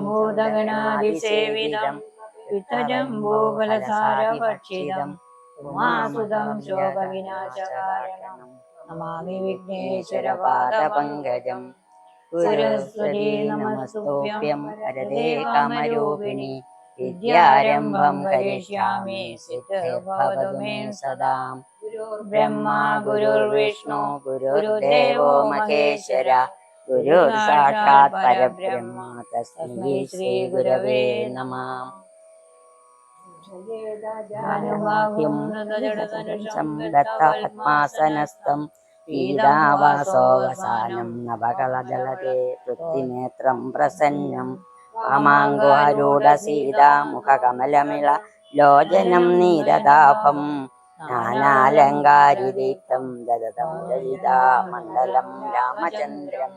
ഭൂതഗണാതിസേവിതം വിത്തജംബൂഫലസാരഭക്ഷിതം ഉമാസുതം ശോകവിനാശകാരണം നമാമി വിഘ്നേശ്വരപാദപങ്കജം. സരസ്വതീ നമസ്തുഭ്യം വരദേ കാമരൂപിണി വിദ്യാരംഭം കരിഷ്യാമി സിദ്ധിർഭവതു may സദാ. ഗുരുർബ്രഹ്മാ ഗുരുർവിഷ്ണു ഗുരുദേവോ മഹേശ്വര ഗുരുർ സാക്ഷാത് പരബ്രഹ്മ തസ്മൈ ശ്രീ ഗുരവേ നമഃ. ദത്തപത്മാസനസ്ഥം പീതാവാസോവസാനം നവകളദളതേ തൃപ്തിനേത്രം പ്രസന്നം വാമാങ്കാരൂഢസീതാമുഖകമലമിള ലോചനം നീരദാഭം നാനാലങ്കാരിദീപ്തം ദദതം ലളിതാമണ്ഡലം രാമചന്ദ്രം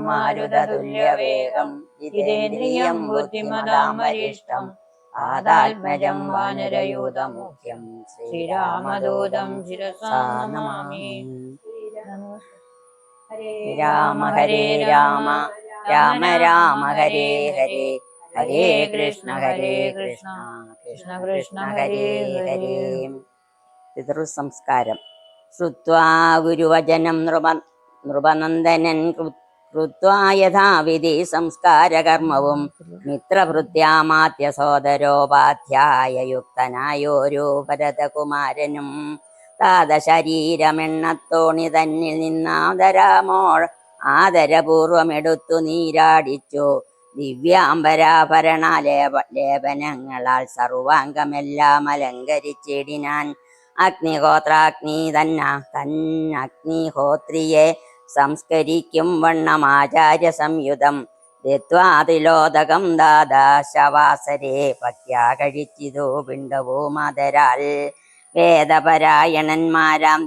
മാരുതതുല്യവേഗം ജിതേന്ദ്രിയം ബുദ്ധിമതാം വരിഷ്ഠം ആദാത്മജം വാനരയൂഥമുഖ്യം ശ്രീരാമദൂതം ശിരസാ നമാമി. രാമ ഹരേ രാമ രാമ രാമ ഹരേ ഹരേ ഹരേ കൃഷ്ണ കൃഷ്ണ കൃഷ്ണ ഹരേ ഹരേ. പിതൃസംസ്കാരം. ശ്രുത്വാ ഗുരുവചനം നൃപനന്ദനൻ കൃത്വാ യഥാവിധി സംസ്കാരകർമ്മവും മിത്രഭൃത്യാമാത്യ സോദരോപാധ്യായയുക്തനായോരോ ഭരതകുമാരനും താതശരീരമെണ്ണത്തോണി തന്നിൽ ആദരപൂർവമെടുത്തു നീരാടിച്ചു ദിവ്യാംബരാഭരണ ലേപനങ്ങളാൽ സർവാംഗമെല്ലാം അലങ്കരിച്ചിടിനാൻ. അഗ്നിഹോത്രാഗ്നി തന്നഗ്നിഹോത്രിയെ സംസ്കരിക്കും വണ്ണമാചാര്യ സംയുതം ദത്വാതിലോദകം ദാദാശവാസരെ ഭക്യാ കഴിച്ചിതോ പിണ്ടവോ മാതരാൽ. വേദപരായണന്മാരാം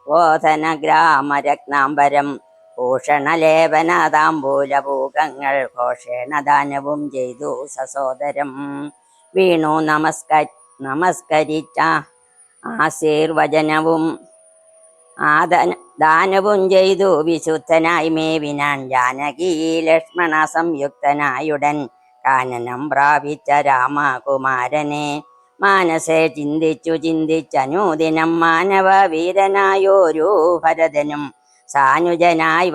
ബോധനഗ്രാമരത്നാംബരം ഭൂഷണലേപനതാംബൂലഭൂകങ്ങൾ ഘോഷേണ ദാനവും ചെയ്തു സസോദരം. വീണു നമസ്കരിച്ച ആശീർവചനവും ദാനവും ചെയ്തു വിശുദ്ധനായി മേവിനാൻ. ജാനകി ലക്ഷ്മണ സംയുക്തനായുടൻ കാനനം പ്രാപിച്ച രാമകുമാരനെ മാനസേ ചിന്തിച്ചനൂദിനം മാനവ വീരനായോരു ഭരതനും സാനുജനായി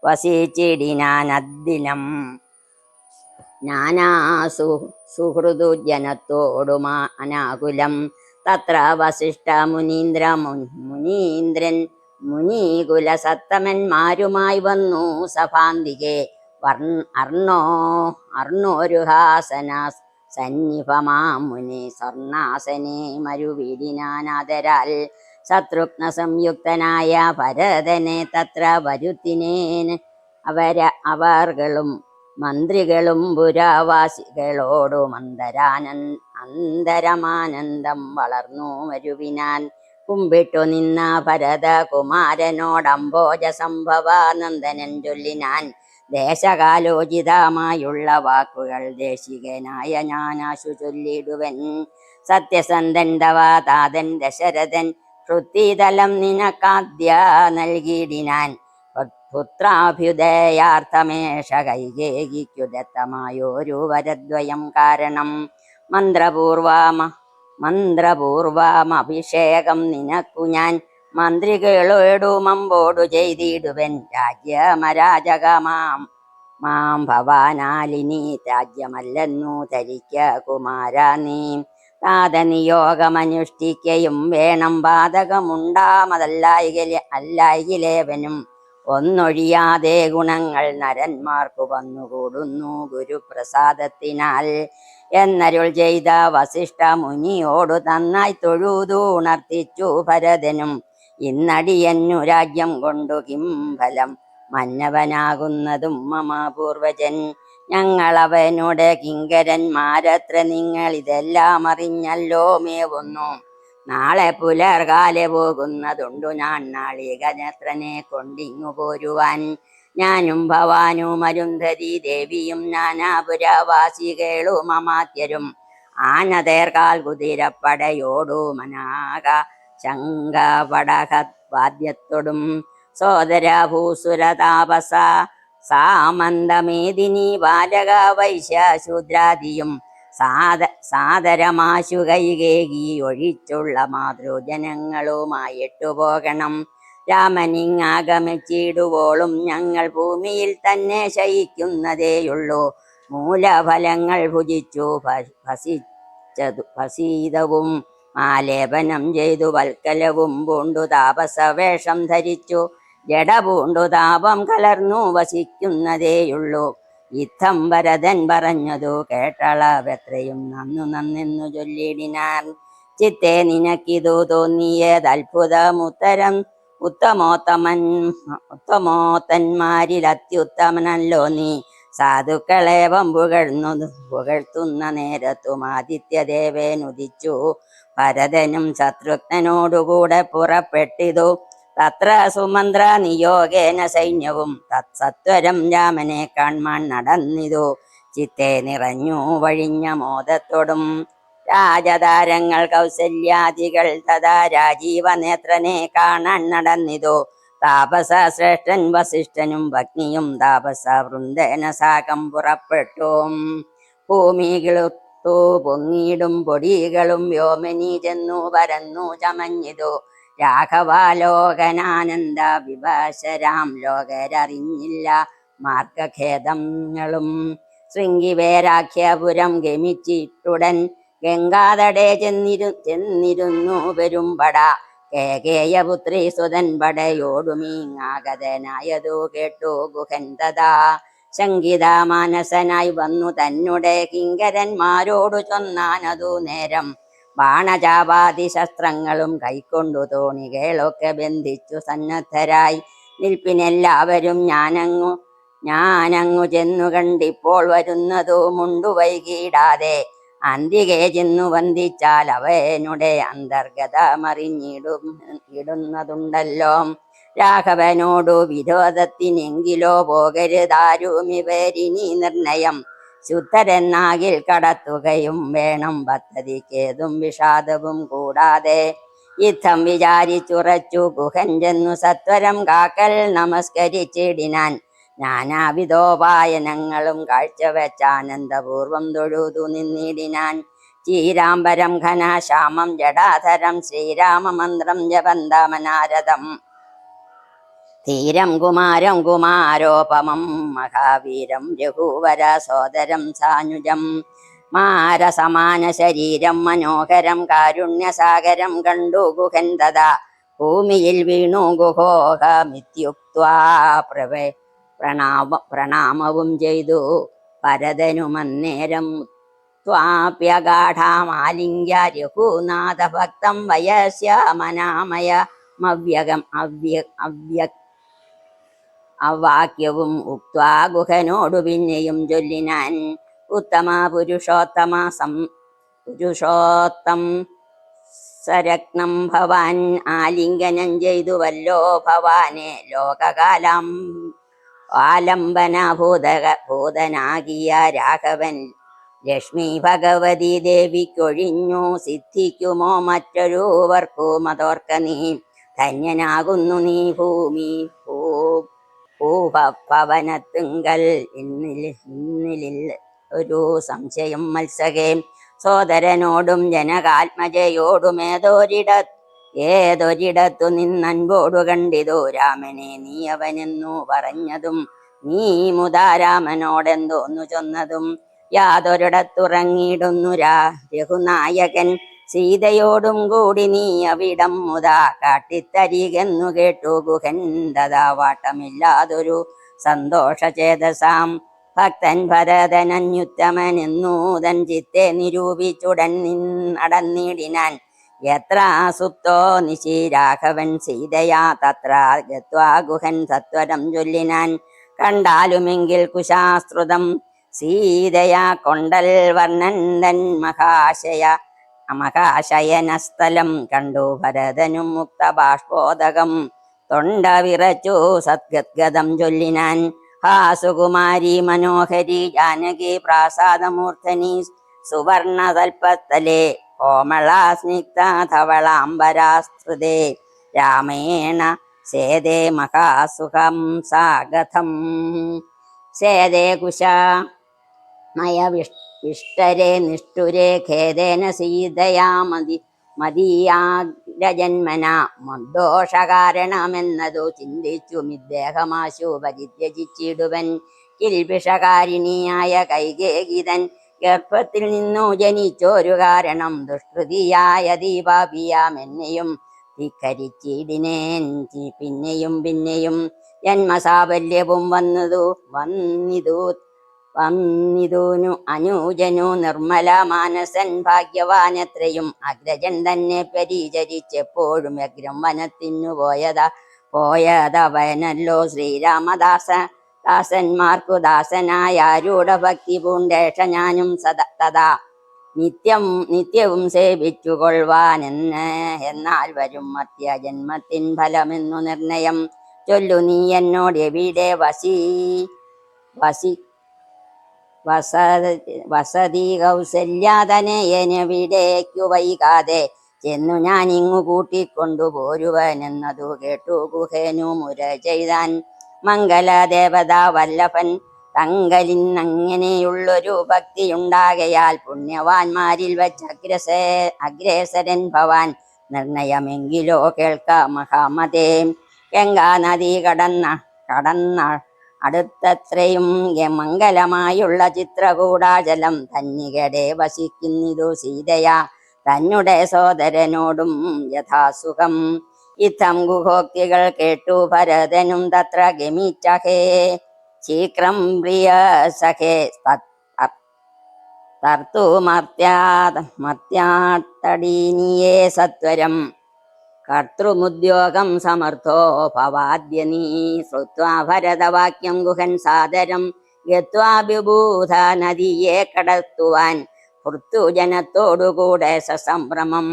വസിച്ചിടിനാനദ്ദിനം. സുഹൃദു ജനത്തോടുമാ അനാകുലം തത്ര വസിഷ്ഠ മുനീന്ദ്രൻ മുനീകുല സത്തമന്മാരുമായി വന്നു സഭാന്തികെ. അർണോരുഹാസന സന്നിഭമാം മുനി സ്വർണാസനെ മരുവിടിനാനാദരാൽ. ശത്രുഘ്ന സംയുക്തനായ ഭരതനെ തത്ര വരുത്തിനേൻ. അവർകളും മന്ത്രികളും പുരാവാസികളോടും അന്തരമാനന്ദം വളർന്നു വരുവിനാൻ. കുമ്പിട്ടു നിന്ന ഭരതകുമാരനോടംബോജ സംഭവാനന്ദനൻ ചൊല്ലിനാൻ. ദേശകാലോചിതമായുള്ള വാക്കുകൾ ദേശികനായ ഞാനാശു ചൊല്ലിടുവൻ. സത്യസന്ധൻ തവ താതൻ ദശരഥൻ ശ്രുതിതലം നിനക്കാദ്യ നൽകിയിടിനാൻ. പുത്രാഭ്യുദയാർത്ഥമേഷ കൈകേകിക്കു ദത്തമായോരു വരദ്വയം കാരണം. മന്ത്രപൂർവമഭിഷേകം നിനക്കു ഞാൻ മന്ത്രികളോടുമമ്പോടു ചെയ്തിടുവൻ. രാജ്യമരാജകമാം ഭവാനാലിനി രാജ്യമല്ലെന്നു ധരിക്ക കുമാരാ നീ. താതനിയോഗമനുഷ്ഠിക്കയും വേണം ബാധകമുണ്ടാമതല്ലായിലേവനും. ഒന്നൊഴിയാതെ ഗുണങ്ങൾ നരന്മാർക്കു വന്നുകൂടുന്നു ഗുരുപ്രസാദത്തിനാൽ എന്നരുൾ ചെയ്ത വസിഷ്ഠ മുനിയോടു നന്നായി തൊഴുതു ഉണർത്തിച്ചു ഭരതനും. ഇന്നടിയന്നു രാജ്യം കൊണ്ടു കിം ഫലം മന്നവനാകുന്നതും മമ പൂർവജൻ. ഞങ്ങളവനുടെ കിങ്കരന്മാരത്ര നിങ്ങളിതെല്ലാം അറിഞ്ഞല്ലോ മേവുന്നു. നാളെ പുലർകാലെ പോകുന്നതുണ്ടു ഞാൻ നാളികനത്രനെ കൊണ്ടിങ്ങു പോരുവാൻ. ഞാനും ഭവാനും അരുന്ധതി ദേവിയും നാനാപുരവാസികളും അമാത്യരും ആനതേർക്കാൽ കുതിരപ്പടയോടു ശങ്കപടഹവാദ്യത്തോടും സോദര ഭൂസുര താപസ സാമന്തമേദിനി ബാലക വൈശ്യ ശൂദ്രാദിയും സാദരമാശു കൈകേകി ഒഴിച്ചുള്ള മാതൃജനങ്ങളുമായിട്ടു പോകണം. രാമനിങ്ങാഗമിച്ചിടുവോളും ഞങ്ങൾ ഭൂമിയിൽ തന്നെ ശയിക്കുന്നതേയുള്ളൂ. മൂലഫലങ്ങൾ ഭുജിച്ചു ഭസീതവും ആലേപനം ചെയ്തു വൽക്കലവും പൂണ്ടു താപസവേഷം ധരിച്ചു ജട പൂണ്ടു താപം കലർന്നു വസിക്കുന്നതേയുള്ളൂ. യുദ്ധം ഭരതൻ പറഞ്ഞതു കേട്ടളവെത്രയും നന്നെന്നു ചൊല്ലിടിനാർ. ചിത്തെ നിനക്കിതു തോന്നിയതത്ഭുതമുത്തരം ഉത്തമോത്തന്മാരിൽ അത്യുത്തമനല്ലോ നീ. സാധുക്കളേവം പുകഴ്ത്തുന്ന നേരത്തും ആദിത്യദേവനുദിച്ചു ഭരതനും ശത്രുഘ്നോടുകൂടെ പുറപ്പെട്ടിതു. തത്ര സുമന്ത്ര നിയോഗേന സൈന്യവും തത്സത്വരം രാമനെ കാൺമാൻ നടന്നിതു. ചിത്തെ നിറഞ്ഞു വഴിഞ്ഞ മോദത്തോടും രാജതാരങ്ങൾ കൗസല്യാദികൾ തഥാ രാജീവനേത്രനെ കാണാൻ നടന്നിതു. താപസ ശ്രേഷ്ഠൻ വസിഷ്ഠനും ഭഗ്നിയും താപസ വൃന്ദേന സാകം പുറപ്പെട്ടു. ഭൂമികിളുത്തു പൊങ്ങിയിടും പൊടികളും വ്യോമനി ചെന്നു പരന്നു ചമഞ്ഞിതു. രാഘവാലോകനാനന്ദ വിഭാസരാം ലോകരറിഞ്ഞില്ല മാർഗഖേദങ്ങളും. ശൃംഗിവേരാഖ്യപുരം ഗമിച്ചിട്ടുടൻ ഗംഗാതടേ ചെന്നിരുന്നു പെരുമ്പട. കേകേയപുത്രി സുതൻ പടയോടുമീങ്ങാഗതനായതു കേട്ടു ഗുഹൻ തഥാ. ശങ്കിത മാനസനായി വന്നു തന്നെ കിങ്കരന്മാരോടു ചൊന്നാനതു നേരം. ബാണചാപാതി ശസ്ത്രങ്ങളും കൈക്കൊണ്ടു തോണികളൊക്കെ ബന്ധിച്ചു സന്നദ്ധരായി നിൽപ്പിനെല്ലാവരും ഞാനങ്ങു ചെന്നു കണ്ടിപ്പോൾ വരുന്നതു മുണ്ടു വൈകിടാതെ. അന്തികെ ചെന്നു വന്ദിച്ചാൽ അവനുടെ അന്തർഗതമറിഞ്ഞിടുന്നതുണ്ടല്ലോ. രാഘവനോടു വിരോധത്തിനെങ്കിലോ പോകരുതാരുമിവരിനി നിർണയം. ശുദ്ധരെന്നാകിൽ കടത്തുകയും വേണം പദ്ധതിക്കേതും വിഷാദവും കൂടാതെ. യുദ്ധം വിചാരിച്ചുറച്ചു ഗുഹൻ ചെന്നു സത്വരം കാക്കൽ നമസ്കരിച്ചിടിനാൻ. നാനാവിധോപായനങ്ങളും കാഴ്ചവെച്ചാനന്ദപൂർവം തൊഴുതു നിന്നിടിനാൻ. ചീരാംബരം ഘനശ്യാമം ജടാധരം ശ്രീരാമമന്ത്രം ജപന്തമനാരദം. ധീരം കുമാരം കുമാരോപമം മഹാവീരം രഘുവര സോദരം സാനുജം. മാരസമാന ശരീരം മനോഹരം കാരുണ്യസാഗരം കണ്ടു ഗുഹൻ തഥാ. ഭൂമിയിൽ വീണു ഗുഹോഹമിത്യുക്ത്വാ പ്രണാമവും ചെയ്തു ഭരതനുമന്നേരം. ത്വാപ്യഗാഠാമാലിംഗ്യ രഘുനാഥ ഭക്തം വയസ്യമനാമയ അവാക്യവും ഉക്ത്വാ ഗുഹനോടു പിന്നെയും ചൊല്ലിനാൻ. ഉത്തമ പുരുഷോത്തം സരഗ്നം ഭവാൻ ആലിംഗനം ചെയ്തുവല്ലോ ഭവാനെ. ലോകകാലം ആലംബനഭൂതനാകിയ രാഘവൻ ലക്ഷ്മി ഭഗവതി ദേവിക്കൊഴിഞ്ഞു സിദ്ധിക്കുമോ മറ്റൊരുവർക്കുമതോർക്ക നീ. ധന്യനാകുന്നു നീ ഭൂഭവനത്തുങ്കൽ. ഇന്നിലിൽ ഒരു സംശയം മത്സകേ. സോദരനോടും ജനകാത്മജയോടും ഏതൊരിടത്തു നിന്നൻപോടു കണ്ടിതു രാമനെ നീ അവനെന്നു പറഞ്ഞതും. നീ മുതാ രാമനോടെന്തോന്നു ചൊന്നതും. യാതൊരിടത്തുറങ്ങിയിടുന്നു രഘുനായകൻ സീതയോടും കൂടി നീ അവിടം മുതാ കാട്ടിത്തരികെന്നു കേട്ടു ഗുഹൻ തഥാ. വാട്ടമില്ലാതൊരു സന്തോഷചേതസാം ഭക്തൻ ഭരതനന്യുത്തമനെന്നൂതൻ ചിത്തെ നിരൂപിച്ചുടൻ നടന്നിടിനാൻ. യത്ര സുപ്തോ നിശി രാഘവൻ സീതയാ തത്ര ഗത്വാ ഗുഹൻ സത്വരം ചൊല്ലിനാൻ. കണ്ടാലുമെങ്കിൽ കുശാസ്ത്രുതം സീതയാ കൊണ്ടൽ വർണ്ണന്തൻ മഹാശയനസ്ഥലം. കണ്ടു ഭരതനും മുക്തബാഷ്പോദകം തൊണ്ട വിറച്ചു സദ്ഗദ്ഗതം ചൊല്ലിനാൻ. ഹാ സുകുമാരി മനോഹരി ജാനകി പ്രാസാദമൂർധനി സുവർണതൽപത്തലേ കോമളാസ്നിഗ്ധ ധവളാംബരാസ്തൃതേ രാമേണ സേതേ മഹാസുഖം സാഗതം. സേതേ കുശാ വിഷ്ടരേ നിഷ്ഠുരേ ഖേദേന സീതയാ മതീയാഗ്രജന്മന മദ്ദോഷകാരണമെന്നതു ചിന്തിച്ചു മിദ്ദേഹമാശു പരിത്യജിച്ചിടുവൻ. കിൽബിഷകാരിണിയായ കൈകേകിതൻ ഗർഭത്തിൽ നിന്നു ജനിച്ചോരു കാരണം ദുഷ്കൃതിയായ ദീപാപിയാമെന്നെയും ധിക്കരിച്ചിടിനേൻ. പിന്നെയും പിന്നെയും ജന്മസാഫല്യവും വന്നിതു അനുജനു നിർമ്മല മാനസൻ ഭാഗ്യവാനത്രയും. അഗ്രജൻ തന്നെ പരിചരിച്ചെപ്പോഴും അഗ്രം വനത്തിനു പോയതവനല്ലോ ദാസന്മാർക്കു ദാസനായ ആരൂഢഭക്തി പൂണ്ടേഷ ഞാനും തഥാ നിത്യവും സേവിച്ചു എന്നാൽ വരും മധ്യജന്മത്തിൻ ഫലമെന്നു നിർണയം ചൊല്ലു നീ എന്നോട് എവിടെ വസതി കൗസല്യാതനയനെവിടേക്കു വൈകാതെ ചെന്നു ഞാൻ ഇങ്ങു കൂട്ടിക്കൊണ്ടു പോരുവനെന്നതു കേട്ടു ഗുഹേനു മുര ചെയ്താൻ. മംഗലദേവതാ വല്ലഭൻ തങ്കലിന്നങ്ങനെയുള്ളൊരു ഭക്തിയുണ്ടാകയാൽ പുണ്യവാന്മാരിൽ വച്ച് അഗ്രേസരൻ ഭവാൻ. നിർണയമെങ്കിലോ കേൾക്ക മഹാമതേ. ഗംഗാ നദി കടന്ന അടുത്തത്രയും മംഗലമായുള്ള ചിത്രകൂടാചലം തന്നികടെ വസിക്കുന്നിതു സീതയാ തന്നെ സോദരനോടും യഥാസുഖം. ഇത്തം ഗുഹോക്തികൾ കേട്ടു ഭരതനും തത്ര ഗമിച്ചഹേ ശീഘ്രം പ്രിയ സഖേ തർത്തു മർത്യാത്തടീനിയേ സത്വരം. കർത്തൃമുദ്യോഗം സമർത്ഥോ ഭവാദ്യ നീ ശ്രുത്വാ ഭരതവാക്യം ഗുഹൻ സാദരം ഗത്വാ ബിഭൂത നദിയെ കടത്തുവാൻ ഭൃത്തുജനത്തോടുകൂടെ സസംഭ്രമം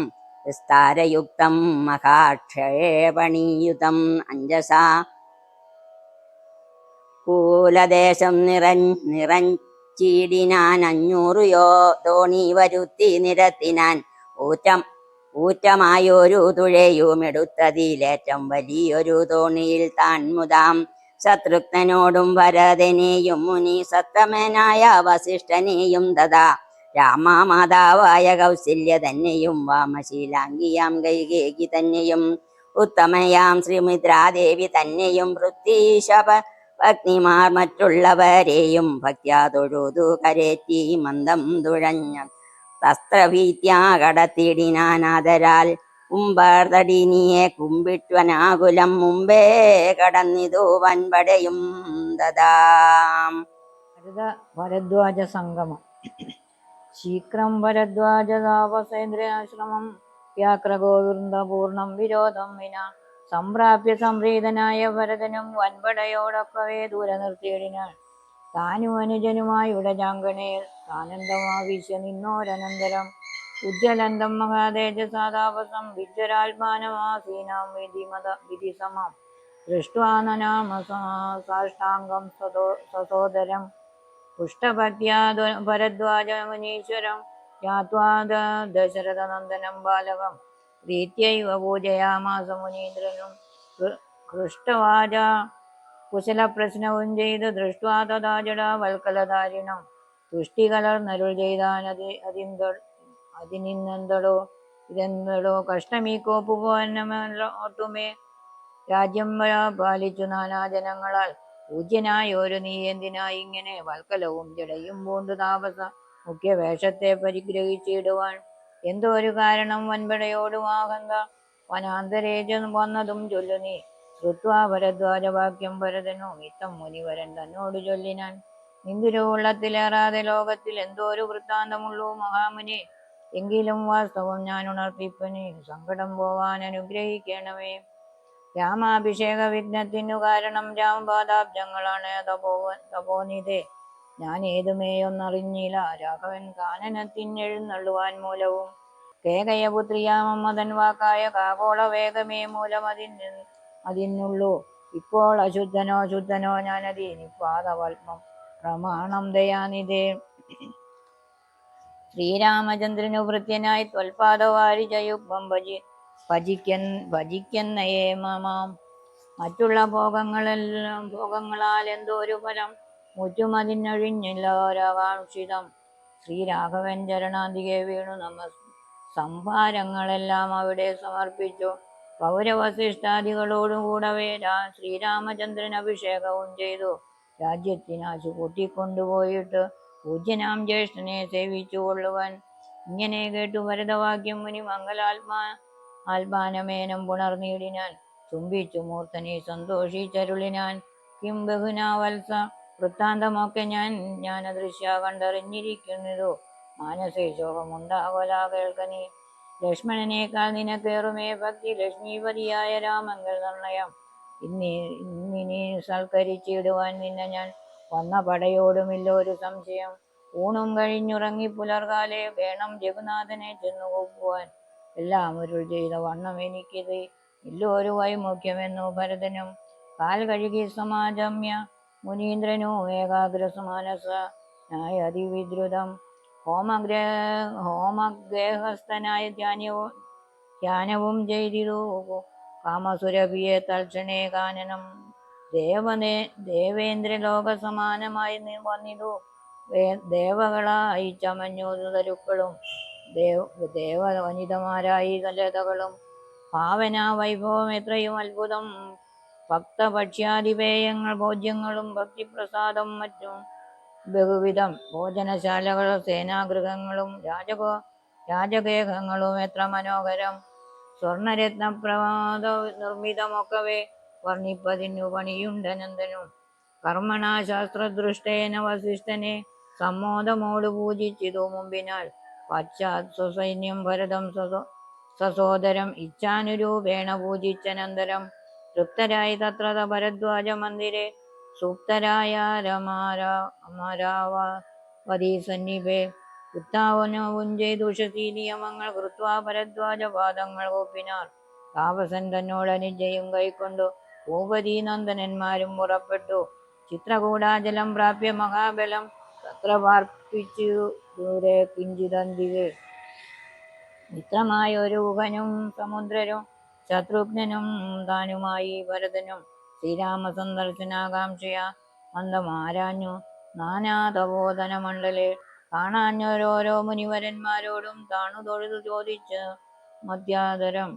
വിസ്താരയുക്തം മഹാക്ഷേപണീയുതം അഞ്ജസാ കൂലദേശം നിറഞ്ചീടിനാൻ 500 തോണി വരുത്തി നിരത്തിനാൻ ഊറ്റമായൊരു തുഴയുമെടുത്തതിലേറ്റം വലിയൊരു തോണിയിൽ താൻ മുതാം ശത്രുഘ്നനോടും ഭരതനെയും മുനി സത്തമനായ വസിഷ്ഠനെയും തഥാ രാമമാതാവായ കൗസല്യ തന്നെയും വാമശീലാംഗിയാം കൈകേകി തന്നെയും ഉത്തമയാം ശ്രീമിത്രാദേവി തന്നെയും വൃത്തീശപ പത്നിമാർ മറ്റുള്ളവരെയും ഭക്ത്യാ തൊഴുതു കരേറ്റി മന്ദം തുഴഞ്ഞ തസ്ത്രഭീത്യാ കടത്തിടിനാനാദരാൽ കുംഭർതടിനിയെ കുമ്പിട്വനാകുലം മുമ്പേ കടന്നിതു വൻപടയും ദദാം. ഭരദ്വാജ സംഗമം. ശീഘ്രം ഭരദ്വാജതാപസേന്ദ്രാശ്രമം വ്യാക്രഗോവൃന്ദപൂർണം വിരോധം വിന സംപ്രാപ്യ സംപ്രീതനായ ഭരതനും വൻപടയോടൊക്കവേ ദൂരെ നിർത്തിയിടിനാൾ. താനും അനുജനുമായി ഉടജാങ്കണേ ആനന്ദമാവീശ്യ നിന്നോരനന്തരം ഉജ്ജ്വലന്തം മഹാതേജസാതാപസം വിജ്വരാത്മാനമാസീനാം വിധിസമം ദൃഷ്ട്വാനനാമ സാഷ്ടാംഗം സസോദരം പുഷ്ടഭക്ത്യാ ഭരദ്വാജ മുനീശ്വരം ജ്ഞാത്വാ ദശരഥനന്ദനം ബാലകം പ്രീത്യൈവ പൂജയാമാസ മുനീന്ദ്രനും. ഹൃഷ്ടവാച കുശലപ്രശ്നവും ചെയ്ത് ദൃഷ്ട്വാ തഥാ ജടാവൽക്കലധാരിണം തുഷ്ടികലർന്നരുൾ ചെയ്താൻ ഇതെന്തടോ കഷ്ടമീ കോപ്പുപോന്നൊട്ടുമേ രാജ്യം പാലിച്ചു നാനാജനങ്ങളാൽ പൂജ്യനായോരു നീ എന്തിനായി ഇങ്ങനെ വൽക്കലവും ജടയും പൂണ്ടു താപസ മുഖ്യ വേഷത്തെ പരിഗ്രഹിച്ചിടുവാൻ എന്തോ ഒരു കാരണം വൻപടയോടുമാകന്ത വനാന്തരേജ വന്നതും ചൊല്ലു നീ. ശ്രുത്വാ ഭരദ്വാജവാക്യം ഭരതനോ മിത്തം മുനിവരൻ തന്നോട് ചൊല്ലിനാൻ. നിന്തിരുവുള്ളത്തിലേറാതെ ലോകത്തിൽ എന്തോ ഒരു വൃത്താന്തമുള്ളൂ മഹാമുനി. എങ്കിലും വാസ്തവം ഞാൻ ഉണർത്തിപ്പനെ സങ്കടം പോവാൻ അനുഗ്രഹിക്കണമേ. രാമാഭിഷേക വിഘ്നത്തിനു കാരണം രാമപാദാബ്ജങ്ങളാണ് തപോനിധേ. ഞാൻ ഏതുമേയൊന്നറിഞ്ഞില്ല രാഘവൻ കാനനത്തിനെഴുന്നള്ളുവാൻ മൂലവും കേകയപുത്രിയാമമ്മതൻ വാക്കായ കാകോള വേഗമേ മൂലം അതിനുള്ളൂ. ഇപ്പോൾ അശുദ്ധനോ ശുദ്ധനോ ഞാനതി നിപ്പാദവൽപ്പം പ്രമാണം ദയാനിധേ. ശ്രീരാമചന്ദ്രനു ഭൃത്യനായി ത്വൽപാദവാരിജയുഗ്മം ഭജിക്കുന്നയേ മമാം. മറ്റുള്ള ഭോഗങ്ങളാൽ എന്തോരു ഫലം, മുറ്റുമതിനൊഴിഞ്ഞില്ലോരാകാംക്ഷിതം. ശ്രീരാഘവൻ ചരണാന്തികെ വീണു സംഭാരങ്ങളെല്ലാം അവിടെ സമർപ്പിച്ചു. പൗരവശിഷ്ടാദികളോടുകൂടവേ ശ്രീരാമചന്ദ്രൻ അഭിഷേകവും ചെയ്തു. രാജ്യത്തിനാശു കൂട്ടിക്കൊണ്ടുപോയിട്ട് പൂജ്യനാം ജ്യേഷ്ഠനെ സേവിച്ചു കൊള്ളുവാൻ. ഇങ്ങനെ കേട്ടു ഭരതവാക്യം മുനി ആത്മാനമേനം പുണർനീടിനാൻ. ചുംബിച്ചു മൂർത്തനെ സന്തോഷിച്ചരുളിനാൻ. കിം ബഹുനാ വത്സ, വൃത്താന്തമൊക്കെ ഞാൻ അദൃശ്യ കണ്ടറിഞ്ഞിരിക്കുന്നതു. മാനസേ ശോകമുണ്ടാവലാ കേൾക്ക നീ. ലക്ഷ്മണനേക്കാൾ നിനക്കേറുമേ ഭക്തി, ലക്ഷ്മീപതിയായ രാമങ്കൽ നിർണയം. ഇന്നിനി സൽക്കരിച്ചിടുവാൻ നിന്നെ ഞാൻ വന്ന പടയോടുമില്ലൊരു സംശയം. ഊണും കഴിഞ്ഞുറങ്ങി പുലർകാലെ വേണം ജഗുനാഥനെ ചെന്നു കൂപ്പുവാൻ. എല്ലാം ഉരുൾ ചെയ്ത വണ്ണം എനിക്കിത് ഇല്ലൊരു വൈമുഖ്യമെന്നു ഭരതനും. കാൽ കഴുകി സമാജമ്യ മുനീന്ദ്രനും ഏകാഗ്രസമാനസ നായ അതിവിദ്രുതം. ഹോമഗേഹസ്ഥനായ ധ്യാനവും ചെയ്തിരു കാമസുരഭിയെ തൽക്ഷണേ കാനനം. ദേവേന്ദ്രലോക സമാനമായി വന്നിതു ദേവകളായി ചമഞ്ഞു തരുക്കളും ദേവവനിതമാരായി ലതകളും. ഭാവന വൈഭവം എത്രയും അത്ഭുതം. ഭക്തഭക്ഷ്യാദിപേയങ്ങൾ ഭോജ്യങ്ങളും ഭക്തിപ്രസാദം മറ്റും ബഹുവിധം. ഭോജനശാലകൾ സേനാഗൃഹങ്ങളും രാജഗേഹങ്ങളും എത്ര മനോഹരം. സ്വർണരത്നപ്രവാദ നിർമ്മിതമൊക്കവേ വർണ്ണിപ്പതിനു പണിയുണ്ടനന്ദനും. കർമ്മണ ശാസ്ത്രദൃഷ്ടേന വസിഷ്ഠനെ സമ്മോദമോട് പൂജിച്ചിതു മുമ്പിനാൽ. പശ്ചാത് സ്വസൈന്യം ഭരതം സസോദരം ഇച്ഛാനുരൂപേണ പൂജിച്ചനന്തരം. തൃപ്തരായി തത്ര ഭരദ്വാജ മന്ദിരെ സൂക്തരായ അമരാവതി സന്നിഭേ. ഉത്താവനവും ചെയ്തുഷസി നിയമങ്ങൾ കൃത്വാ ഭരദ്വാജ പാദങ്ങൾ ഒപ്പിനാർ. താപസൻ തന്നോടനുജയും കൈക്കൊണ്ടു ഭൂപതി നന്ദനന്മാരും പുറപ്പെട്ടു. ചിത്രകൂടാചലം പ്രാപ്യ മഹാബലം തത്ര പാർപ്പിച്ചു ദൂരെ കിഞ്ചിതന്തികെ. മിത്രമായൊരു ഗുഹനും സമുദ്രരും ശത്രുഘ്നനും താനുമായി ഭരതനും. ശ്രീരാമ സന്ദർശനാകാംക്ഷയ മന്ദമാരാഞ്ഞു നാനാതപോധന മണ്ഡലെ. കാണാഞ്ഞോരോരോ മുനിവരന്മാരോടും താണു തൊഴുതു ചോദിച്ചു മത്യാദരം.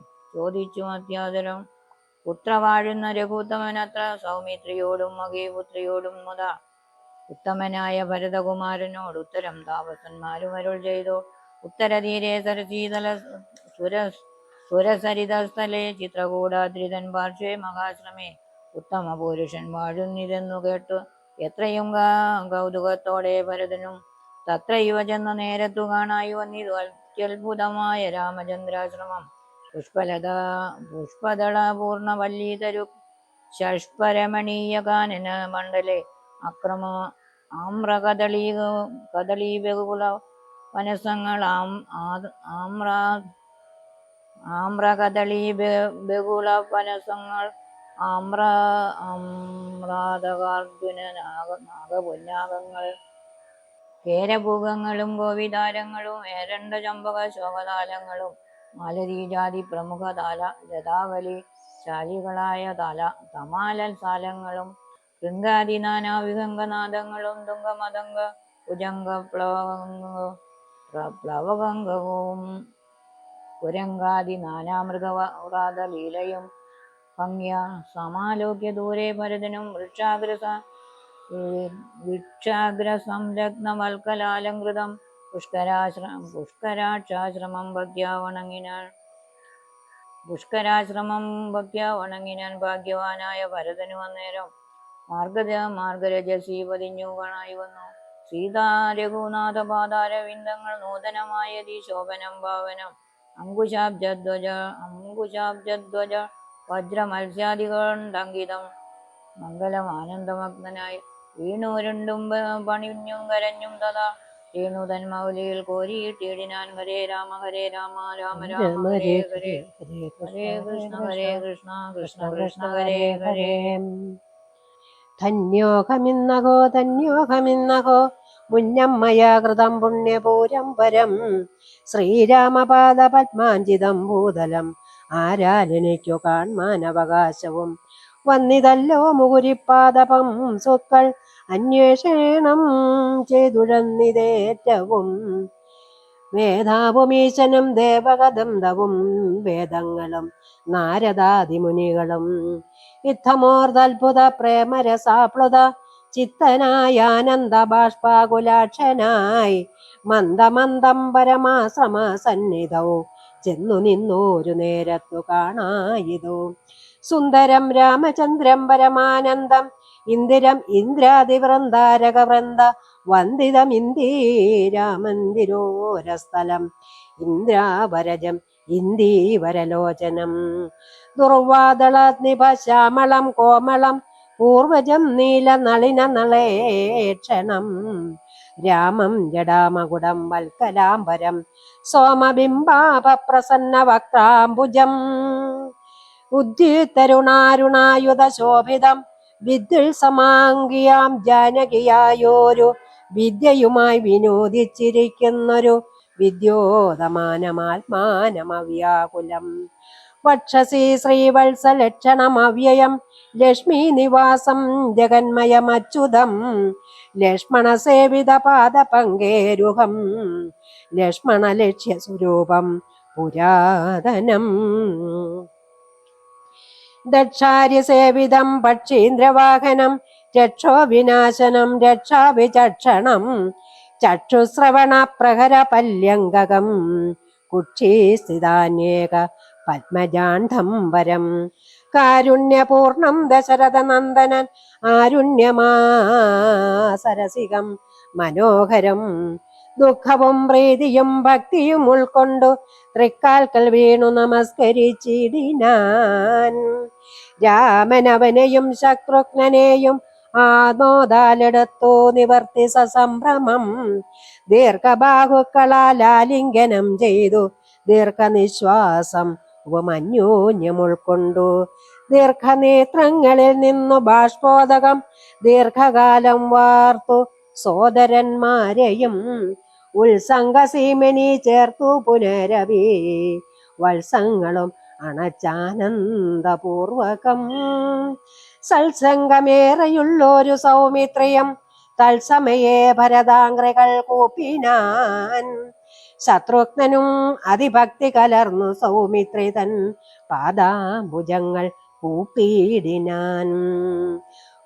പുത്ര വാഴുന്ന രഘുത്തമനത്ര സൗമിത്രിയോടും മകീപുത്രിയോടും മുത. ഉത്തമനായ ഭരതകുമാരനോട് ഉത്തരം താപസന്മാരും അരുൾ ചെയ്തു. ഉത്തരതീരെ സരസീതല സുരസരിതസ്ഥലെ ചിത്രകൂടാദ്രിതൻ പാർശ്വേ മഹാശ്രമേ. ഉത്തമ പുരുഷൻ വാഴുന്നിതെന്നു കേട്ടു എത്രയും കൗതുകത്തോടെ ഭരതനും. തത്ര ഇവ ചെന്ന നേരത്തു കാണായി വന്നിതു അത്യത്ഭുതമായ രാമചന്ദ്രാശ്രമം. പുഷ്പദളപൂർണ വല്ലീതരു ഷഷ്പരമണീയ കാനന മണ്ഡലെ. ആമ്രകദളീബഹുള വനസങ്ങൾ ആമ്രകദളീബഹുള വനസങ്ങൾ ആമ്രാതകാർജുന നാഗപുന്നാഗങ്ങൾ കേരഭൂഗങ്ങളും ഗോവിതാരങ്ങളും ഏരണ്ട ചമ്പക ശോകതാലങ്ങളും മാലതീജാതി പ്രമുഖ ലതാവലി ശാലികളായ തമാലസാലങ്ങളും ശൃംഗാദി നാനാവിഹംഗനാദങ്ങളും തുംഗമതംഗ ഭുജംഗ പ്ലവകവും കുരങ്കാദി നാനാമൃഗവാദലീലയും ഭംഗ്യ സമാലോക്യ ദൂരെ ഭരതനും വൃക്ഷാഗ്രസംലഗ്നവൽക്കലാലങ്കൃതം പുഷ്കരാക്ഷാശ്രമം ഭക്ത്യാ വണങ്ങിനാൻ. ഭാഗ്യവാനായ ഭരതനു അന്നേരം മാർഗരജസി പതിഞ്ഞു കാണായി വന്നു. സീതാ രഘുനാഥപാദാരവിന്ദങ്ങൾ നൂതനമായതി ശോഭനം ഭാവനം. അങ്കുശാബ്ജധ്വജ വജ്രമത്സ്യാദികൊണ്ടങ്കിതം മംഗലം ആനന്ദമഗ്നായി വീണൂരുണ്ടും പണിഞ്ഞും കരഞ്ഞും തഥാ രേണുതൻ മൗലിയിൽ കോരിയിട്ടിടിനാൻ. ഹരേ രാമ രാമ രാമ ഹരേ ഹരേ ഹരേ കൃഷ്ണ കൃഷ്ണ കൃഷ്ണ ഹരേ ഹരേ. ധന്യോഹമിന്നഹോ മുന്നമ്മയാ കൃതം പുണ്യപൂരം പരം ശ്രീരാമപാദ പത്മാഞ്ചിതം ഭൂതലം ആരാലെനിക്കു കാൺമാൻ അവകാശവും വന്നിതല്ലോ മുകുരിപ്പാദപം സുക്കൾ അന്വേഷണം ചെയ്തുഴന്നിതേറ്റവും വേദാവുമീശനും ദേവകദന്തവും വേദങ്ങളും നാരദാദിമുനികളും യുദ്ധമോർദത്ഭുത പ്രേമരസാപ്ലുത ചിത്തനായാനന്ദ ബാഷ്പാകുലാക്ഷനായി മന്ദമന്ദം പരമാശ്രമ സന്നിധൗ ചെന്നു നിന്നോരു നേരത്തു കാണായിതു സുന്ദരം രാമചന്ദ്രം പരമാനന്ദം ഇന്ദിരം ഇന്ദ്രാതിവൃന്ദാരകവൃന്ദ വന്ദിതം ഇന്ദീരാമന്ദിരോരസ്ഥലം ഇന്ദ്രാവരജം ഇന്ദീവരലോചനം ദുർവാദളാഗ്നിപശ്യാമളം കോമളം പൂർവജം നീലനളിന നളേക്ഷണം രാമം ജടാമകുടം വൽക്കലാംബരം സോമബിംബാപപ്രസന്ന വക്രാംബുജം ഉദ്യുതരുണാരുണായുധ ശോഭിതം വിദ്യുൽ സമാംഗിയാം ജാനകിയായോരു വിദ്യയുമായി വിനോദിച്ചിരിക്കുന്നൊരു വിദ്യോതമാനമാത്മാനമവ്യാകുലം വക്ഷസി ശ്രീവത്സലക്ഷണമവ്യയം ലക്ഷ്മീ നിവാസം ജഗന്മയമച്യുതം ലക്ഷ്മണസേവിത പാദപങ്കേരുഹം ലക്ഷ്മണലക്ഷ്യസ്വരൂപം പുരാതനം ദക്ഷാര്യസേവിതം പക്ഷീന്ദ്രവാഹനം രക്ഷോ വിനാശനം രക്ഷാവിചക്ഷണം ചക്ഷുശ്രവണ പ്രഹര പല്യംഗകം കുക്ഷീസ്ഥിതാന്യേക പത്മജാണ്ഡം വരം കാരുണ്യപൂർണം ദശരഥനന്ദനൻ ആരുണ്യമാസരസികം മനോഹരം ദുഃഖവും പ്രീതിയും ഭക്തിയും ഉൾക്കൊണ്ടു തൃക്കാൽക്കൽ വീണു നമസ്കരിച്ചിടിനാൻ രാമനവനെയും ശത്രുഘ്നനെയും ആനോദാലെടുത്തു നിവർത്തി സസംഭ്രമം ദീർഘബാഹുക്കളാലിംഗനം ചെയ്തു ദീർഘനിശ്വാസം ഉപമന്യോന്യം ഉൾക്കൊണ്ടു ദീർഘനേത്രങ്ങളിൽ നിന്നു ബാഷ്പോദകം ദീർഘകാലം വാർത്തു സോദരന്മാരെയും ഉത്സംഗസീമനി ചേർത്തു പുനരവി വത്സങ്ങളും അണച്ചാനന്ദപൂർവകം സത്സംഗമേറെയുള്ളൊരു സൗമിത്രിയം തത്സമയെ ഭരതാംഗ്രികൾ കൂപ്പിനാൻ ശത്രുഘ്നനും അതിഭക്തി കലർന്നു സൗമിത്രി തൻ പാദാംബുജങ്ങൾ കൂപ്പിയിടിനാൻ